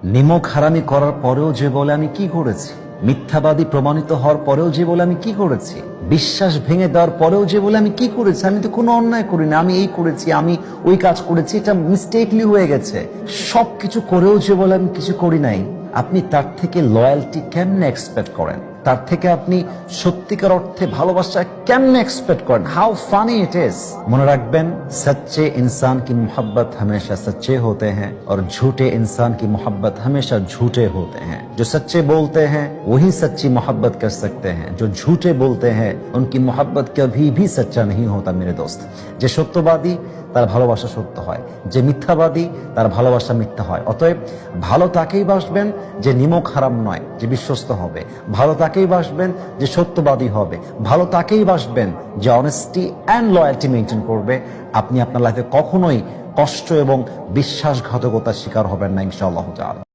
নিমক হারামি করার পরেও যে বলে আমি কি করেছি, মিথ্যাবাদী প্রমাণিত হওয়ার পরেও যে বলে আমি কি করেছি, বিশ্বাস ভেঙে দেওয়ার পরেও যে বলে আমি কি করেছি, আমি তো কোনো অন্যায় করি না, আমি এই করেছি, আমি ওই কাজ করেছি, এটা মিস্টেকলি হয়ে গেছে, সবকিছু করেও যে বলে আমি কিছু করি নাই, আপনি তার থেকে লয়্যালটি কেমনে এক্সপেক্ট করেন? তার থেকে আপনি সত্যিকার অর্থে ভালোবাসা কেমনে এক্সপেক্ট করেন? How funny it is. মনে রাখবেন, सच्चे इंसान की मोहब्बत हमेशा सच्चे होते हैं और झूठे इंसान की मोहब्बत हमेशा झूठे होते हैं। जो सच्चे बोलते हैं वही सच्ची मोहब्बत कर सकते हैं, जो झूठे बोलते हैं उनकी मोहब्बत कभी भी सच्चा नहीं होता मेरे दोस्त। যে সত্যবাদী তার ভালোবাসা সত্য হয়, যে মিথ্যাবাদী তার ভালোবাসা মিথ্যা হয়। অতএব ভালো তাকেই বাসবেন যে নিমক হারাম নয়, যে বিশ্বস্ত হবে। ভালো তাকেই বাসবেন যে সত্যবাদী হবে। ভালো তাকেই বাসবেন যে অনেস্টি অ্যান্ড লয়্যালটি মেনটেন করবে। আপনি আপনার লাইফে কখনোই কষ্ট এবং বিশ্বাসঘাতকতার শিকার হবেন না, ইনশাআল্লাহ তাআলা।